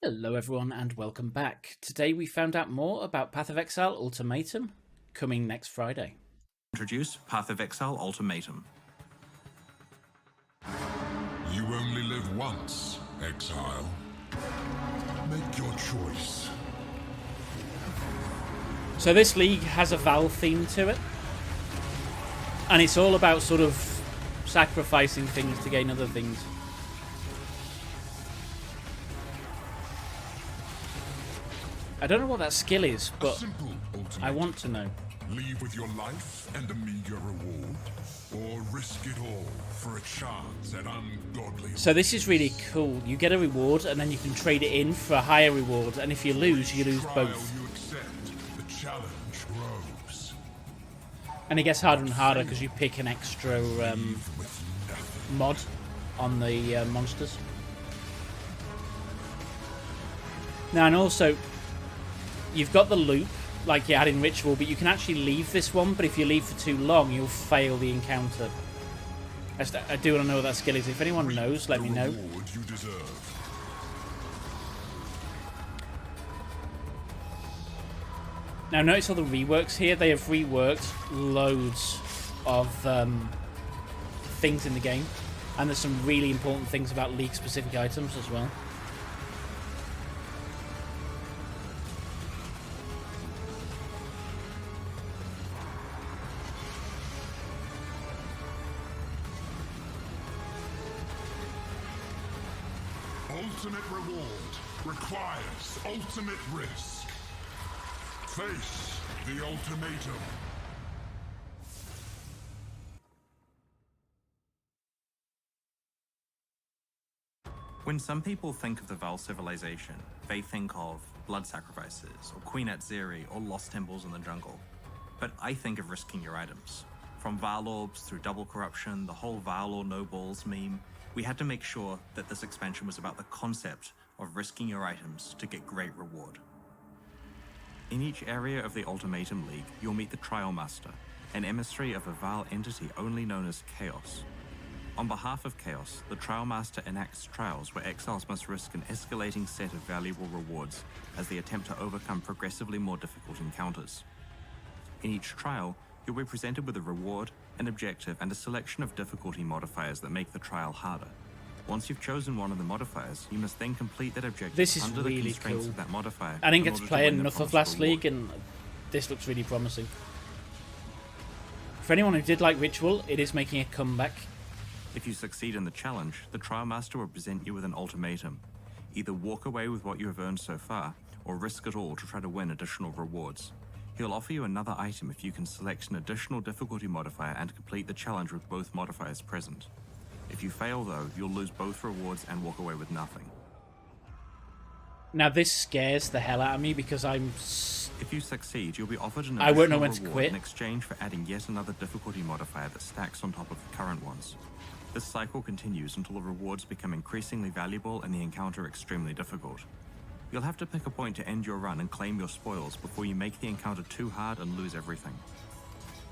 Hello everyone and welcome back. Today we found out more about Path of Exile Ultimatum, coming next Friday. Introduce Path of Exile Ultimatum. You only live once, Exile. Make your choice. So this league has a Val theme to it, and it's all about sort of sacrificing things to gain other things. I don't know what that skill is, but I want to know. Leave with your life and a meager reward, or risk it all for a chance at ungodly. So this is really cool. You get a reward, and then you can trade it in for a higher reward, and if you lose both. You accept, the challenge grows. And it gets harder and harder because you pick an extra mod on the monsters. Now, and also, you've got the loop, like you had in Ritual, but you can actually leave this one, but if you leave for too long, you'll fail the encounter. I do want to know what that skill is. If anyone knows, let me know. You deserve. Now, notice all the reworks here. They have reworked loads of things in the game, and there's some really important things about League-specific items as well. Ultimate reward requires ultimate risk. Face the ultimatum. When some people think of the Val civilization, they think of blood sacrifices, or Queen Atziri, or lost temples in the jungle. But I think of risking your items. From Val Orbs through double corruption, the whole Val or no balls meme, we had to make sure that this expansion was about the concept of risking your items to get great reward. In each area of the Ultimatum League, you'll meet the Trial Master, an emissary of a Val entity only known as Chaos. On behalf of Chaos, the Trial Master enacts trials where exiles must risk an escalating set of valuable rewards as they attempt to overcome progressively more difficult encounters. In each trial, you'll be presented with a reward, an objective, and a selection of difficulty modifiers that make the trial harder. Once you've chosen one of the modifiers, you must then complete that objective under the constraints of that modifier. I didn't get to play enough of last league, and this looks really promising. For anyone who did like Ritual, it is making a comeback. If you succeed in the challenge, the Trial Master will present you with an ultimatum. Either walk away with what you have earned so far, or risk it all to try to win additional rewards. He'll offer you another item if you can select an additional difficulty modifier and complete the challenge with both modifiers present. If you fail though, you'll lose both rewards and walk away with nothing. Now this scares the hell out of me because If you succeed, you'll be offered an I won't know additional when to reward quit. in exchange for adding yet another difficulty modifier that stacks on top of the current ones. This cycle continues until the rewards become increasingly valuable and the encounter extremely difficult. You'll have to pick a point to end your run and claim your spoils before you make the encounter too hard and lose everything.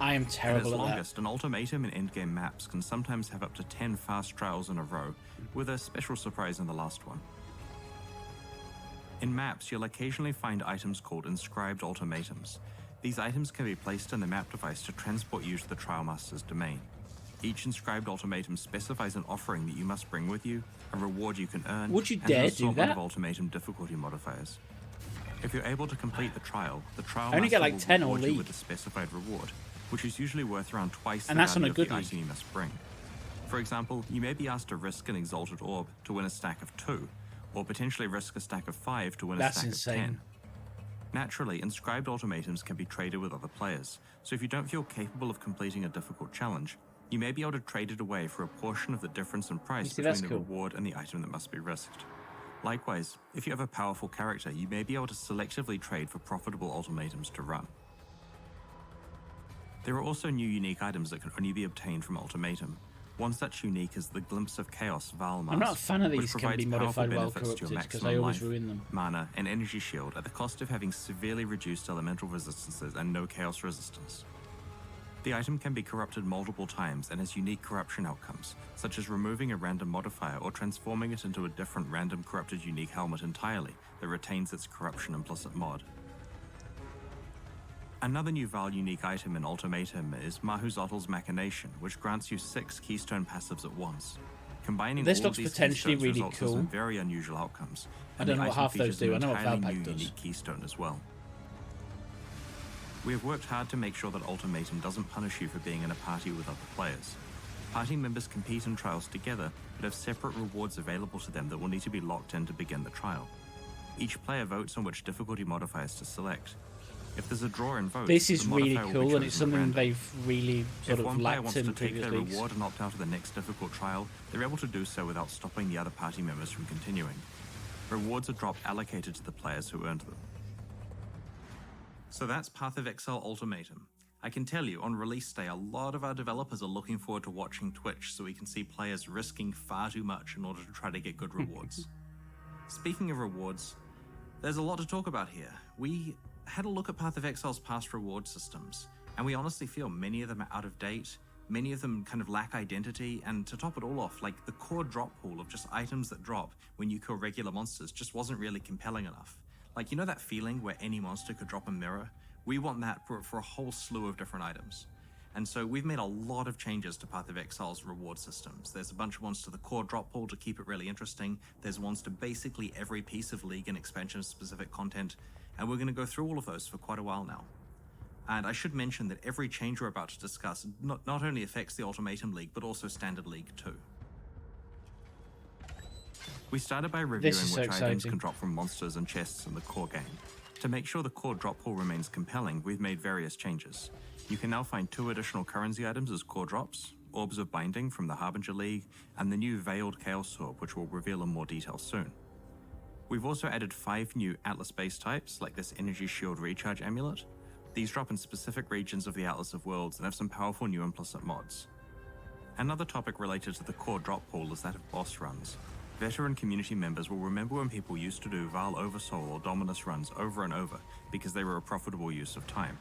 I am terrible at its at longest, an ultimatum in endgame maps can sometimes have up to 10 fast trials in a row, with a special surprise in the last one. In maps, you'll occasionally find items called inscribed ultimatums. These items can be placed in the map device to transport you to the Trial Master's domain. Each inscribed ultimatum specifies an offering that you must bring with you, a reward you can earn, Would you and dare an do assortment that? of ultimatum difficulty modifiers. If you're able to complete the trial I only get Master like will 10 all reward you league. with a specified reward, which is usually worth around twice And the that's on value a of good the league. item you must bring. For example, you may be asked to risk an Exalted Orb to win a stack of 2, or potentially risk a stack of 5 to win a stack insane. of 10. Naturally, inscribed ultimatums can be traded with other players, so if you don't feel capable of completing a difficult challenge, you may be able to trade it away for a portion of the difference in price between the reward and the item that must be risked. Likewise, if you have a powerful character, you may be able to selectively trade for profitable ultimatums to run. There are also new unique items that can only be obtained from Ultimatum. One such unique is the Glimpse of Chaos Val Mask, I'm not a fan of which these can provides be powerful modified while benefits to your corrupted because maximum I always life, ruin them. mana, and energy shield at the cost of having severely reduced elemental resistances and no chaos resistance. The item can be corrupted multiple times and has unique corruption outcomes, such as removing a random modifier or transforming it into a different random corrupted unique helmet entirely that retains its corruption implicit mod. Another new Val unique item in Ultimatum is Mahuzottl's Machination, which grants you 6 keystone passives at once. Combining This all looks of these potentially keystones really results in cool. some very unusual outcomes. I don't know the what item half those features do. an I know what entirely Valpack new does. unique keystone as well. We have worked hard to make sure that Ultimatum doesn't punish you for being in a party with other players. Party members compete in trials together, but have separate rewards available to them that will need to be locked in to begin the trial. Each player votes on which difficulty modifiers to select. If there's a draw in votes, This is the really modifier will be cool, and it's chosen at something random. they've really sort If of one player lacked wants in to take previous their leagues. reward and opt out of the next difficult trial, they're able to do so without stopping the other party members from continuing. Rewards are dropped allocated to the players who earned them. So that's Path of Exile Ultimatum. I can tell you, on release day, a lot of our developers are looking forward to watching Twitch so we can see players risking far too much in order to try to get good rewards. Speaking of rewards, there's a lot to talk about here. We had a look at Path of Exile's past reward systems, and we honestly feel many of them are out of date, many of them kind of lack identity, and to top it all off, like the core drop pool of just items that drop when you kill regular monsters just wasn't really compelling enough. Like, you know that feeling where any monster could drop a mirror? We want that for a whole slew of different items. And so we've made a lot of changes to Path of Exile's reward systems. There's a bunch of ones to the core drop pool to keep it really interesting. There's ones to basically every piece of League and expansion-specific content. And we're going to go through all of those for quite a while now. And I should mention that every change we're about to discuss not only affects the Ultimatum League, but also Standard League too. We started by reviewing so which items exciting. can drop from monsters and chests in the core game. To make sure the core drop pool remains compelling, we've made various changes. You can now find 2 additional currency items as core drops, Orbs of Binding from the Harbinger League, and the new Veiled Chaos Orb, which we'll reveal in more detail soon. We've also added 5 new Atlas base types, like this Energy Shield Recharge Amulet. These drop in specific regions of the Atlas of Worlds and have some powerful new implicit mods. Another topic related to the core drop pool is that of boss runs. Veteran community members will remember when people used to do Val Oversoul or Dominus runs over and over because they were a profitable use of time.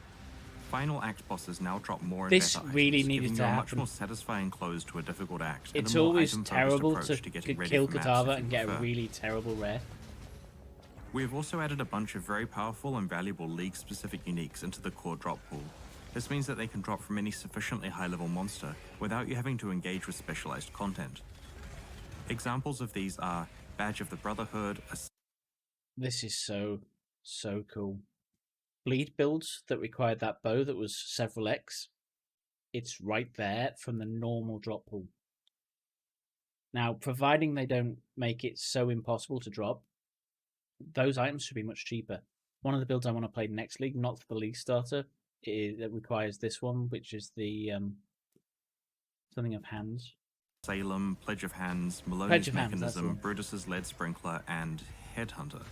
Final act bosses now drop more and This better really items, needed giving to you a much happen. more satisfying close to a difficult act. and a It's more always item-focused terrible approach to getting ready kill for maps, Katava if and you get a prefer. really terrible rare. We have also added a bunch of very powerful and valuable League-specific uniques into the core drop pool. This means that they can drop from any sufficiently high-level monster without you having to engage with specialized content. Examples of these are Badge of the Brotherhood, This is so cool. Bleed builds that required that bow that was several X. It's right there from the normal drop pool. Now, providing they don't make it so impossible to drop, those items should be much cheaper. One of the builds I want to play next league, not for the league starter, it requires this one, which is the something of hands. Salem, Pledge of Hands, Pledge Maloney's of Hands, that's the Mechanism, one. Brutus's Lead Sprinkler, and Headhunter.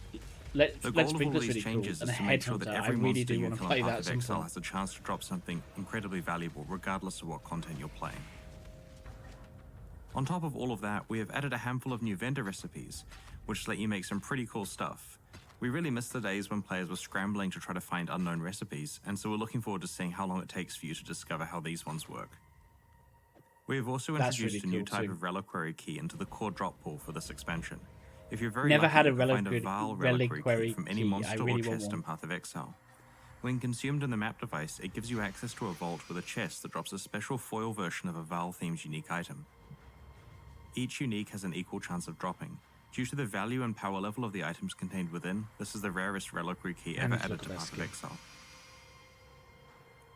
Let's The goal of all bring of this these really cool. changes And a is to make sure that Headhunter, I every really monster do you want to kill play on that Path at of some Exile point. has a chance to drop something incredibly valuable, regardless of what content you're playing. On top of all of that, we have added a handful of new vendor recipes, which let you make some pretty cool stuff. We really miss the days when players were scrambling to try to find unknown recipes, and so we're looking forward to seeing how long it takes for you to discover how these ones work. We have also That's introduced really a new cool type too. of reliquary key into the core drop pool for this expansion. If you're very Never lucky, had a you can find a reliquary- Val reliquary key reliquary from any key. I monster really or want chest one. in Path of Exile. When consumed in the map device, it gives you access to a vault with a chest that drops a special foil version of a Val-themed unique item. Each unique has an equal chance of dropping. Due to the value and power level of the items contained within, this is the rarest reliquary key ever it's added not to the best Path of Exile.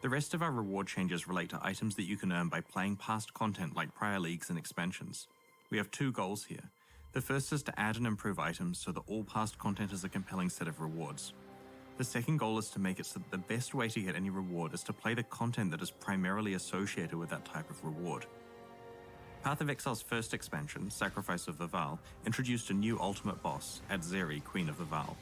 The rest of our reward changes relate to items that you can earn by playing past content like prior leagues and expansions. We have 2 goals here. The first is to add and improve items so that all past content is a compelling set of rewards. The second goal is to make it so that the best way to get any reward is to play the content that is primarily associated with that type of reward. Path of Exile's first expansion, Sacrifice of the Val, introduced a new ultimate boss, Adzeri, Queen of the Val.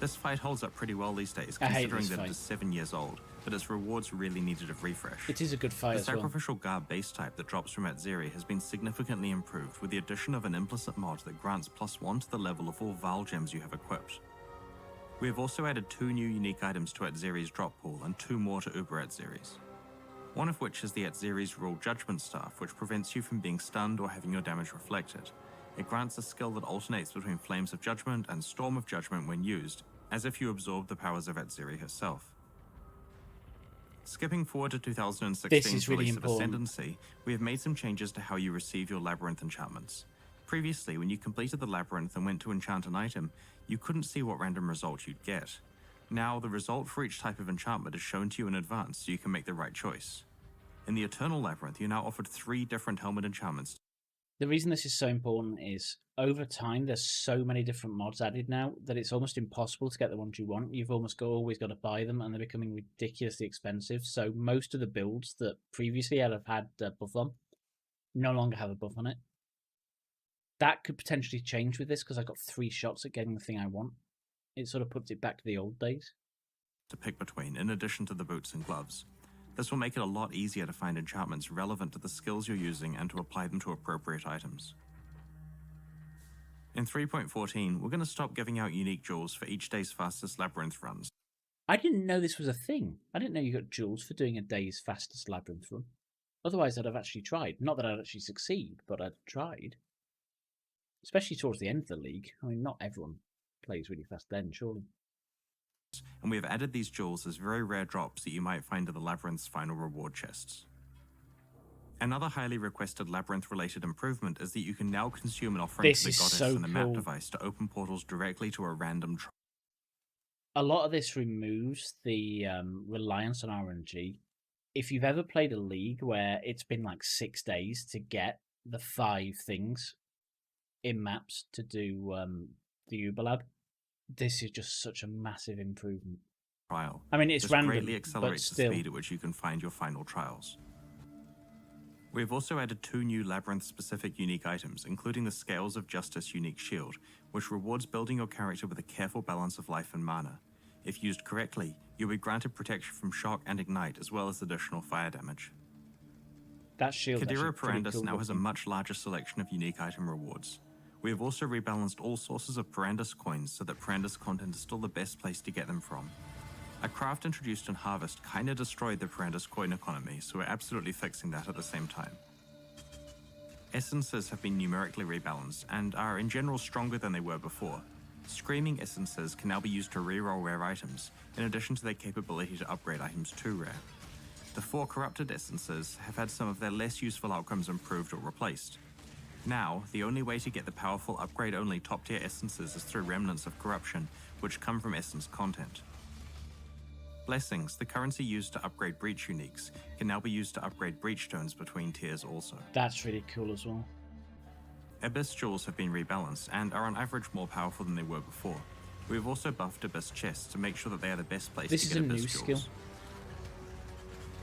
This fight holds up pretty well these days, I hate considering this that fight. it is 7 years old, but its rewards really needed a refresh. It is a good fight The as well. sacrificial garb base type that drops from Adzeri has been significantly improved with the addition of an implicit mod that grants +1 to the level of all Val gems you have equipped. We have also added 2 new unique items to Adzeri's drop pool and 2 more to Uber Adzeri's. One of which is the Atziri's Rule Judgment Staff, which prevents you from being stunned or having your damage reflected. It grants a skill that alternates between Flames of Judgment and Storm of Judgment when used, as if you absorb the powers of Atziri herself. Skipping forward to 2016's really release of important. Ascendancy, we have made some changes to how you receive your Labyrinth enchantments. Previously, when you completed the Labyrinth and went to enchant an item, you couldn't see what random result you'd get. Now, the result for each type of enchantment is shown to you in advance so you can make the right choice. In the Eternal Labyrinth, you're now offered 3 different helmet enchantments. The reason this is so important is over time there's so many different mods added now that it's almost impossible to get the ones you want. You've always got to buy them, and they're becoming ridiculously expensive. So most of the builds that previously have had a buff on no longer have a buff on it. That could potentially change with this because I got 3 shots at getting the thing I want. It sort of puts it back to the old days. To pick between, in addition to the boots and gloves. This will make it a lot easier to find enchantments relevant to the skills you're using and to apply them to appropriate items. In 3.14, we're going to stop giving out unique jewels for each day's fastest labyrinth runs. I didn't know this was a thing. I didn't know you got jewels for doing a day's fastest labyrinth run. Otherwise, I'd have actually tried. Not that I'd actually succeed, but I'd tried. Especially towards the end of the league. I mean, not everyone plays really fast then, surely. And we have added these jewels as very rare drops that you might find in the Labyrinth's final reward chests. Another highly requested Labyrinth-related improvement is that you can now consume an offering to the goddess and the map device to open portals directly to a random A lot of this removes the reliance on RNG. If you've ever played a league where it's been like 6 days to get the 5 things in maps to do the Uber Lab, this is just such a massive improvement. Trial. I mean, it's this random, greatly accelerates but the still. speed at which you can find your final trials. We have also added 2 new Labyrinth-specific unique items, including the Scales of Justice unique shield, which rewards building your character with a careful balance of life and mana. If used correctly, you'll be granted protection from shock and ignite, as well as additional fire damage. That shield Kadira Perandus now has a much larger selection of unique item rewards. We have also rebalanced all sources of Perandus coins so that Perandus content is still the best place to get them from. A craft introduced in Harvest kinda destroyed the Perandus coin economy, so we're absolutely fixing that at the same time. Essences have been numerically rebalanced and are in general stronger than they were before. Screaming Essences can now be used to reroll rare items, in addition to their capability to upgrade items to rare. The 4 Corrupted Essences have had some of their less useful outcomes improved or replaced. Now, the only way to get the powerful upgrade-only top-tier essences is through Remnants of Corruption, which come from essence content. Blessings, the currency used to upgrade Breach uniques, can now be used to upgrade Breach stones between tiers also. That's really cool as well. Abyss jewels have been rebalanced and are on average more powerful than they were before. We have also buffed Abyss chests to make sure that they are the best place to get Abyss jewels. This is a new skill.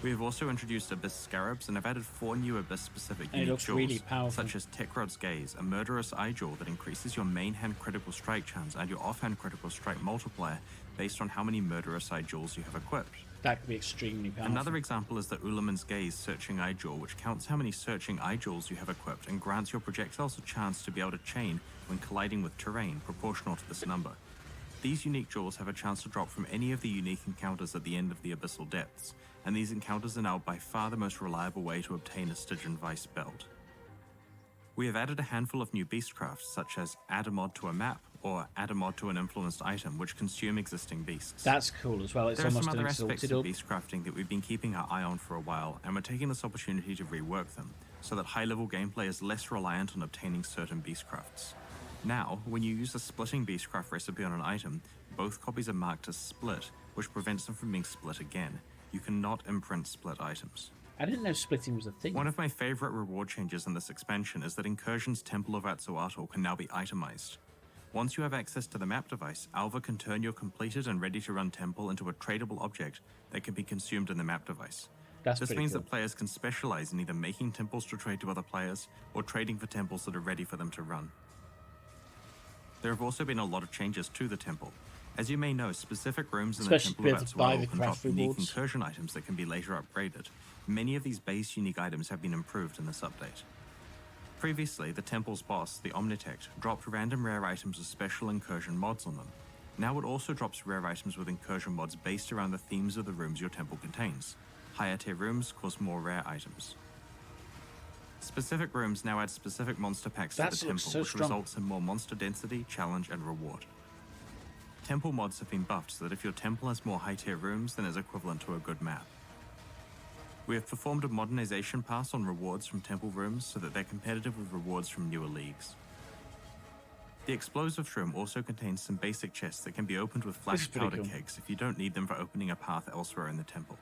We have also introduced Abyss Scarabs and have added 4 new Abyss-specific unique jewels, really powerful. such as Tekrod's Gaze, a murderous eye jewel that increases your main hand critical strike chance and your offhand critical strike multiplier based on how many murderous eye jewels you have equipped. That could be extremely powerful. Another example is the Ulaman's Gaze Searching Eye Jewel, which counts how many Searching Eye Jewels you have equipped and grants your projectiles a chance to be able to chain when colliding with terrain, proportional to this number. These unique jewels have a chance to drop from any of the unique encounters at the end of the Abyssal Depths, and these encounters are now by far the most reliable way to obtain a Stygian Vice belt. We have added a handful of new beastcrafts, such as add a mod to a map, or add a mod to an influenced item, which consume existing beasts. That's cool as well. It's There are almost some an other aspects exalted of orb. beast crafting that we've been keeping our eye on for a while, and we're taking this opportunity to rework them, so that high-level gameplay is less reliant on obtaining certain beastcrafts. Now, when you use a splitting beastcraft recipe on an item, both copies are marked as split, which prevents them from being split again. You cannot imprint split items. I didn't know splitting was a thing. One of my favorite reward changes in this expansion is that Incursion's Temple of Atsuato can now be itemized. Once you have access to the map device, Alva can turn your completed and ready-to-run temple into a tradable object that can be consumed in the map device. This means that players can specialize in either making temples to trade to other players or trading for temples that are ready for them to run. There have also been a lot of changes to the temple. As you may know, specific rooms in the Temple of Atsuato can drop unique incursion items that can be later upgraded. Many of these base unique items have been improved in this update. Previously, the temple's boss, the Omnitect, dropped random rare items with special incursion mods on them. Now it also drops rare items with incursion mods based around the themes of the rooms your temple contains. Higher tier rooms cause more rare items. Specific rooms now add specific monster packs to That the looks temple, so which strong. results in more monster density, challenge, and reward. Temple mods have been buffed so that if your temple has more high tier rooms, then it's equivalent to a good map. We have performed a modernization pass on rewards from temple rooms so that they're competitive with rewards from newer leagues. The explosives room also contains some basic chests that can be opened with This flash is pretty powder cool. kegs if you don't need them for opening a path elsewhere in the temple.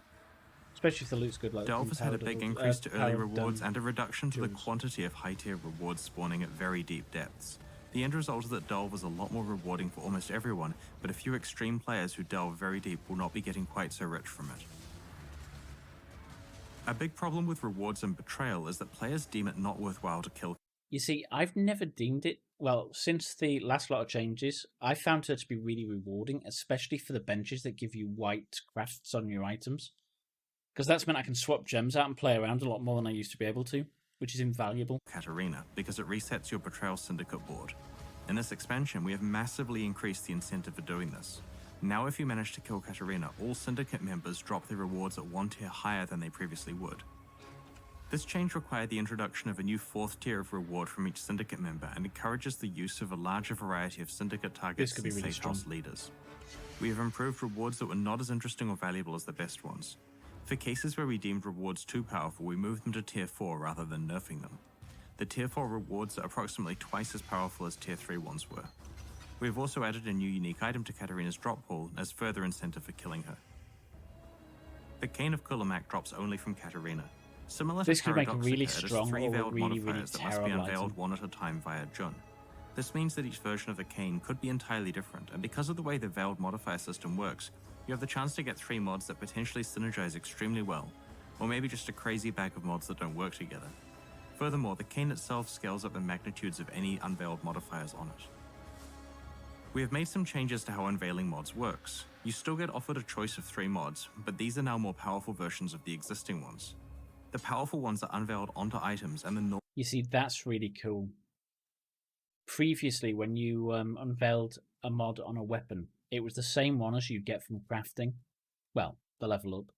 Especially if the loot's good, like Delve has had a big increase to early rewards and a reduction to the jewels. quantity of high-tier rewards spawning at very deep depths. The end result is that Delve is a lot more rewarding for almost everyone, but a few extreme players who delve very deep will not be getting quite so rich from it. A big problem with rewards and betrayal is that players deem it not worthwhile to kill. You see, I've never deemed it, well, since the last lot of changes, I found her to be really rewarding, especially for the benches that give you white crafts on your items. Because that's meant I can swap gems out and play around a lot more than I used to be able to, which is invaluable. Katarina, because it resets your Betrayal Syndicate board. In this expansion, we have massively increased the incentive for doing this. Now if you manage to kill Katarina, all Syndicate members drop their rewards at one tier higher than they previously would. This change required the introduction of a new 4th tier of reward from each Syndicate member and encourages the use of a larger variety of Syndicate targets could be and really safe house strong. leaders. We have improved rewards that were not as interesting or valuable as the best ones. For cases where we deemed rewards too powerful, we moved them to tier 4 rather than nerfing them. The tier 4 rewards are approximately twice as powerful as tier 3 ones were. We have also added a new unique item to Katarina's drop pool as further incentive for killing her. The Cane of Kulamak drops only from Katarina. Similar This to could make a Paradoxica, really it has strong 3 or a veiled really, really modifiers that must be terrible unveiled item. one at a time via Jun. This means that each version of the cane could be entirely different, and because of the way the veiled modifier system works, you have the chance to get 3 mods that potentially synergize extremely well, or maybe just a crazy bag of mods that don't work together. Furthermore, the cane itself scales up the magnitudes of any unveiled modifiers on it. We have made some changes to how unveiling mods works. You still get offered a choice of 3 mods, but these are now more powerful versions of the existing ones. The powerful ones are unveiled onto items, and the You see, that's really cool. Previously, when you unveiled a mod on a weapon, it was the same one as you get from crafting. Well, the level up.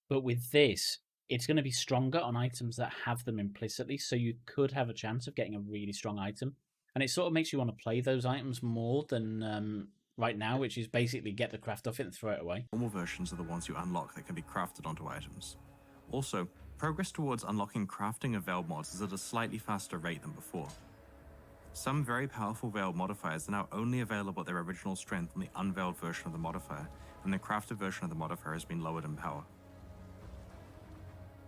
But with this, it's going to be stronger on items that have them implicitly, so you could have a chance of getting a really strong item. And it sort of makes you want to play those items more than right now, which is basically get the craft off it and throw it away. normal versions are the ones you unlock that can be crafted onto items. Also, progress towards unlocking crafting of veiled mods is at a slightly faster rate than before. Some very powerful veiled modifiers are now only available at their original strength on the unveiled version of the modifier, and the crafted version of the modifier has been lowered in power.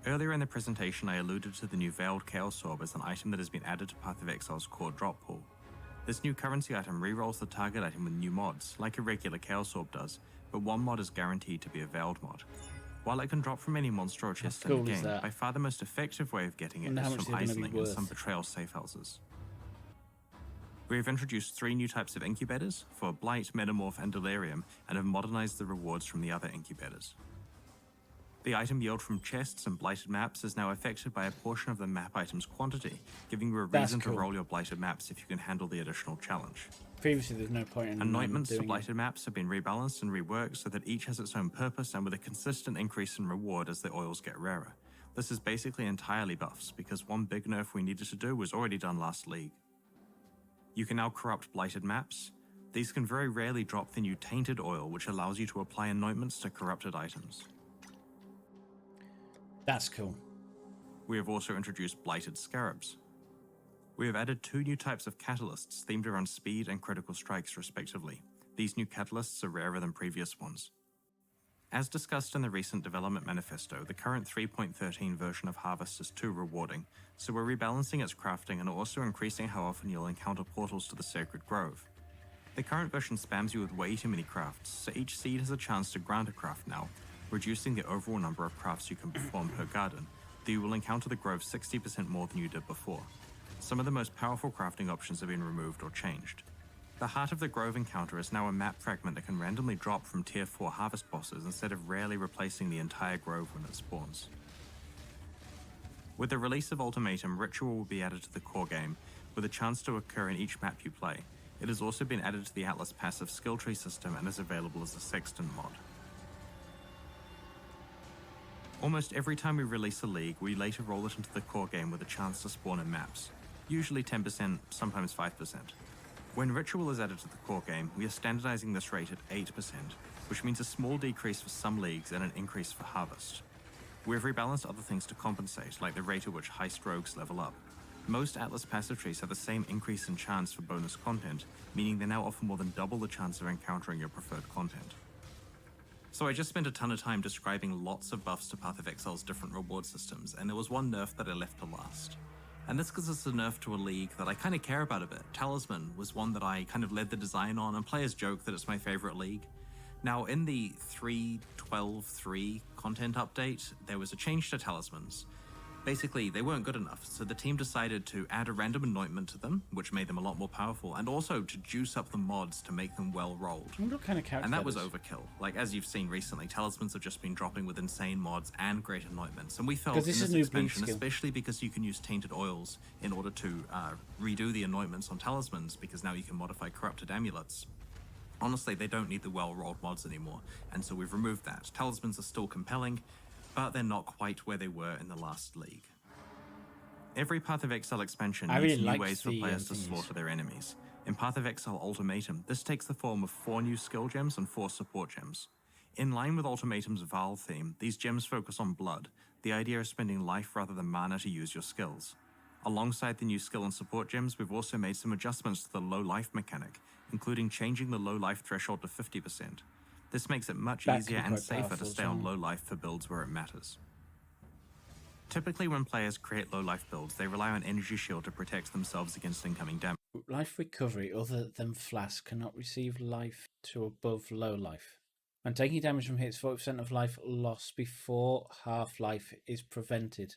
Earlier in the presentation, I alluded to the new Veiled Chaos Orb as an item that has been added to Path of Exile's core drop pool. This new currency item rerolls the target item with new mods, like a regular Chaos Orb does, but one mod is guaranteed to be a Veiled mod. While it can drop from any monster or chest in cool the is game, that? by far the most effective way of getting it Wonder how is much from they're gonna be Isling and some worth. Betrayal safe houses. We have introduced 3 new types of incubators for Blight, Metamorph, and Delirium, and have modernized the rewards from the other incubators. The item yield from chests and blighted maps is now affected by a portion of the map item's quantity, giving you a That's reason cool. to roll your blighted maps if you can handle the additional challenge. Previously, there's no point in Anointments for doing it. blighted maps have been rebalanced and reworked so that each has its own purpose and with a consistent increase in reward as the oils get rarer. This is basically entirely buffs, because one big nerf we needed to do was already done last league. You can now corrupt blighted maps. These can very rarely drop the new tainted oil, which allows you to apply anointments to corrupted items. That's cool. We have also introduced Blighted Scarabs. We have added 2 new types of catalysts themed around speed and critical strikes respectively. These new catalysts are rarer than previous ones. As discussed in the recent development manifesto, the current 3.13 version of Harvest is too rewarding, so we're rebalancing its crafting and also increasing how often you'll encounter portals to the Sacred Grove. The current version spams you with way too many crafts, so each seed has a chance to grant a craft now, reducing the overall number of crafts you can perform per garden, though you will encounter the grove 60% more than you did before. Some of the most powerful crafting options have been removed or changed. The Heart of the Grove encounter is now a map fragment that can randomly drop from tier 4 harvest bosses instead of rarely replacing the entire grove when it spawns. With the release of Ultimatum, Ritual will be added to the core game, with a chance to occur in each map you play. It has also been added to the Atlas passive skill tree system and is available as a Sextant mod. Almost every time we release a league, we later roll it into the core game with a chance to spawn in maps, usually 10%, sometimes 5%. When Ritual is added to the core game, we are standardizing this rate at 8%, which means a small decrease for some leagues and an increase for Harvest. We've rebalanced other things to compensate, like the rate at which Heist Rogues level up. Most Atlas passive trees have the same increase in chance for bonus content, meaning they now offer more than double the chance of encountering your preferred content. So I just spent a ton of time describing lots of buffs to Path of Exile's different reward systems, and there was one nerf that I left to last. And this because it's a nerf to a league that I kind of care about a bit. Talisman was one that I kind of led the design on, and players joke that it's my favorite league. Now, in the 3.12.3 content update, there was a change to talismans. Basically, they weren't good enough, so the team decided to add a random anointment to them, which made them a lot more powerful, and also to juice up the mods to make them well-rolled. I wonder what kind of character And that was is. overkill. Like, as you've seen recently, talismans have just been dropping with insane mods and great anointments, and we felt in Because this this is new expansion, bleed skill. especially because you can use tainted oils in order to redo the anointments on talismans, because now you can modify corrupted amulets. Honestly, they don't need the well-rolled mods anymore, and so we've removed that. Talismans are still compelling, but they're not quite where they were in the last league. Every Path of Exile expansion I needs really new liked ways for the, players to thingies. slaughter their enemies. In Path of Exile Ultimatum, this takes the form of 4 new skill gems and 4 support gems. In line with Ultimatum's Val theme, these gems focus on blood, the idea of spending life rather than mana to use your skills. Alongside the new skill and support gems, we've also made some adjustments to the low life mechanic, including changing the low life threshold to 50%. This makes it much That easier can be and quite safer to powerful stay as on well. low life for builds where it matters. Typically, when players create low life builds, they rely on Energy Shield to protect themselves against incoming damage. Life recovery other than Flask cannot receive life to above low life. When taking damage from hits, 40% of life loss before half-life is prevented.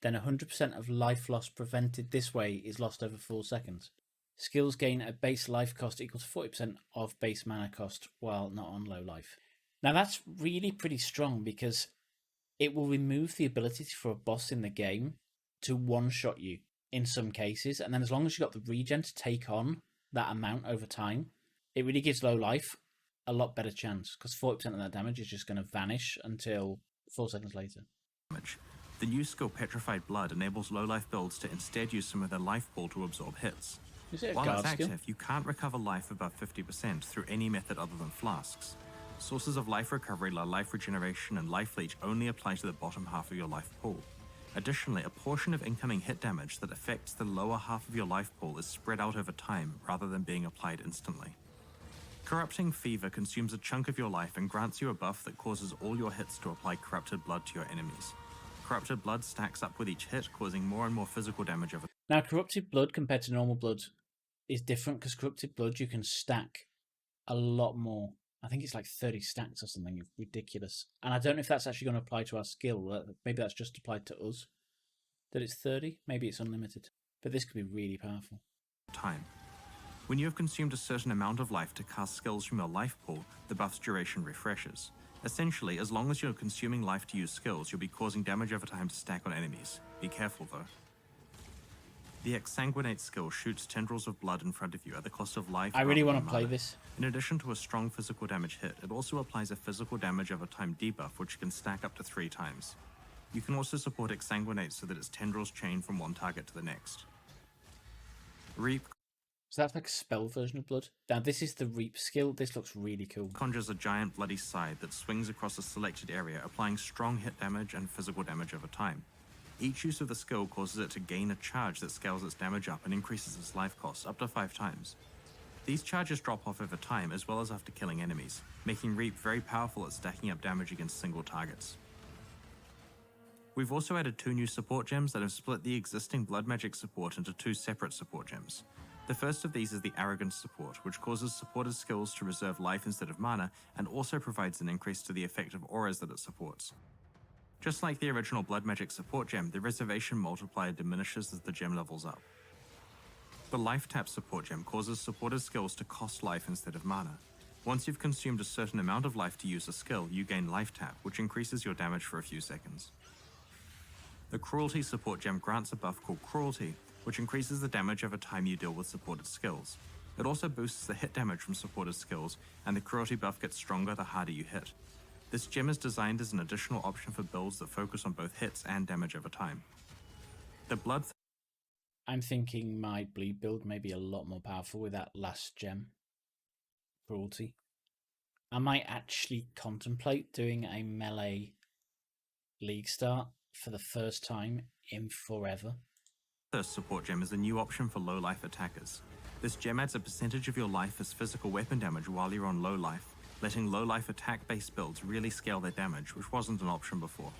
Then 100% of life loss prevented this way is lost over 4 seconds. Skills gain a base life cost equal to 40% of base mana cost while not on low life. Now that's really pretty strong because it will remove the ability for a boss in the game to one-shot you in some cases, and then as long as you've got the regen to take on that amount over time, it really gives low life a lot better chance, because 40% of that damage is just going to vanish until 4 seconds later. The new skill Petrified Blood enables low life builds to instead use some of their life pool to absorb hits. Is it a While guard it's skill? active, you can't recover life above 50% through any method other than flasks. Sources of life recovery like life regeneration and life leech only apply to the bottom half of your life pool. Additionally, a portion of incoming hit damage that affects the lower half of your life pool is spread out over time rather than being applied instantly. Corrupting Fever consumes a chunk of your life and grants you a buff that causes all your hits to apply Corrupted Blood to your enemies. Corrupted Blood stacks up with each hit, causing more and more physical damage over. Now, Corrupted Blood compared to normal blood is different, because Corrupted Blood you can stack a lot more. I think it's like 30 stacks or something. It's ridiculous. And I don't know if that's actually going to apply to our skill. Maybe that's just applied to us. That it's 30? Maybe it's unlimited. But this could be really powerful. Time. When you have consumed a certain amount of life to cast skills from your life pool, the buff's duration refreshes. Essentially, as long as you're consuming life to use skills, you'll be causing damage over time to stack on enemies. Be careful though. The Exsanguinate skill shoots tendrils of blood in front of you at the cost of life. I really rather want than to play mana. this. In addition to a strong physical damage hit, it also applies a physical damage over time debuff, which can stack up to 3 times. You can also support Exsanguinate so that its tendrils chain from one target to the next. Reap So that's like a spell version of blood. Now, this is the Reap skill. This looks really cool. conjures a giant bloody scythe that swings across a selected area, applying strong hit damage and physical damage over time. Each use of the skill causes it to gain a charge that scales its damage up and increases its life cost up to 5 times. These charges drop off over time as well as after killing enemies, making Reap very powerful at stacking up damage against single targets. We've also added 2 new support gems that have split the existing blood magic support into 2 separate support gems. The first of these is the Arrogance support, which causes supported skills to reserve life instead of mana, and also provides an increase to the effect of auras that it supports. Just like the original blood magic support gem, the reservation multiplier diminishes as the gem levels up. The Life Tap support gem causes supported skills to cost life instead of mana. Once you've consumed a certain amount of life to use a skill, you gain Life Tap, which increases your damage for a few seconds. The Cruelty support gem grants a buff called Cruelty, which increases the damage over time you deal with supported skills. It also boosts the hit damage from supported skills, and the Cruelty buff gets stronger the harder you hit. This gem is designed as an additional option for builds that focus on both hits and damage over time. The Blood... I'm thinking my bleed build may be a lot more powerful with that last gem. Cruelty. I might actually contemplate doing a melee league start for the first time in forever. Thirst Support Gem is a new option for low life attackers. This gem adds a percentage of your life as physical weapon damage while you're on low life, letting low life attack based builds really scale their damage, which wasn't an option before.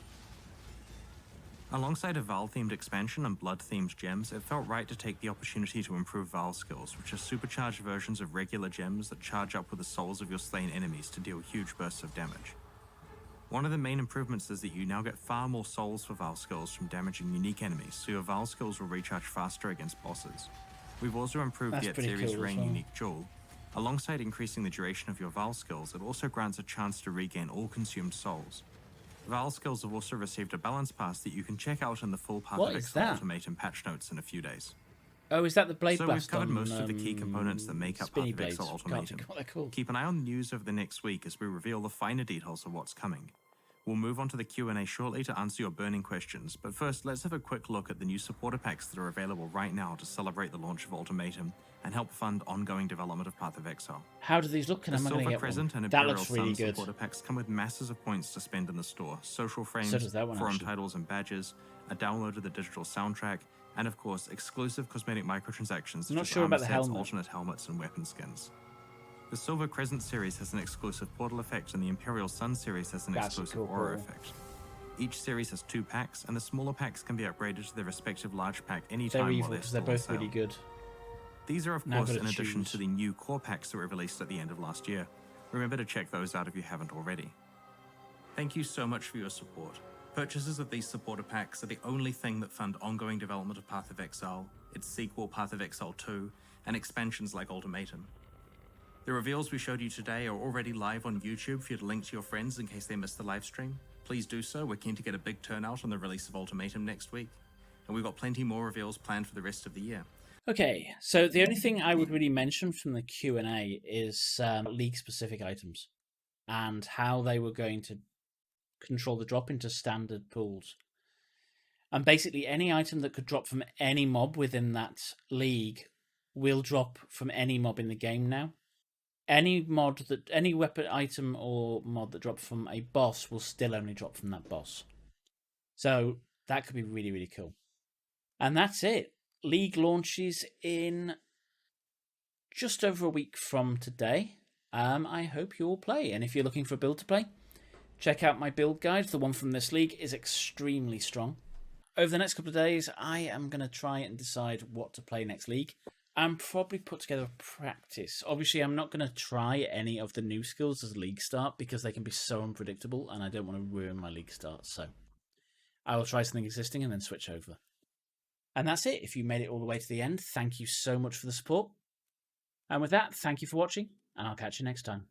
Alongside a Val themed expansion and blood themed gems, it felt right to take the opportunity to improve Val skills, which are supercharged versions of regular gems that charge up with the souls of your slain enemies to deal huge bursts of damage. One of the main improvements is that you now get far more souls for Val skills from damaging unique enemies, so your Val skills will recharge faster against bosses. We've also improved the Series cool Reign unique jewel. Alongside increasing the duration of your Val skills, it also grants a chance to regain all consumed souls. Val skills have also received a balance pass that you can check out in the full Path of Exile Ultimatum patch notes in a few days. Oh, is that the Blade Blast? So we've covered most of the key components that make up Path of Exile Ultimatum. Keep an eye on the news over the next week as we reveal the finer details of what's coming. We'll move on to the Q&A shortly to answer your burning questions, but first let's have a quick look at the new supporter packs that are available right now to celebrate the launch of Ultimatum and help fund ongoing development of Path of Exile. How do these look? And the Silver Crescent and Imperial Sun good. supporter packs come with masses of points to spend in the store, social frames, forum titles and badges, a download of the digital soundtrack, and of course exclusive cosmetic microtransactions such as armor sets, alternate helmets and weapon skins. The Silver Crescent series has an exclusive portal effect and the Imperial Sun series has an exclusive aura effect. Each series has 2 packs, and the smaller packs can be upgraded to their respective large pack anytime while they're both really good. These are of course in addition to the new core packs that were released at the end of last year. Remember to check those out if you haven't already. Thank you so much for your support. Purchases of these supporter packs are the only thing that fund ongoing development of Path of Exile, its sequel Path of Exile 2, and expansions like Ultimatum. The reveals we showed you today are already live on YouTube for you to link to your friends in case they missed the live stream. Please do so, we're keen to get a big turnout on the release of Ultimatum next week. And we've got plenty more reveals planned for the rest of the year. Okay, so the only thing I would really mention from the Q&A is League-specific items and how they were going to control the drop into standard pools. And basically any item that could drop from any mob within that league will drop from any mob in the game now. Any weapon item or mod that drops from a boss will still only drop from that boss. So that could be really, really cool. And that's it. League launches in just over a week from today. I hope you all play. And if you're looking for a build to play, check out my build guide. The one from this league is extremely strong. Over the next couple of days, I am going to try and decide what to play next league. And probably put together a practice. Obviously, I'm not going to try any of the new skills as a league start because they can be so unpredictable and I don't want to ruin my league start. So I will try something existing and then switch over. And that's it. If you made it all the way to the end, thank you so much for the support. And with that, thank you for watching, and I'll catch you next time.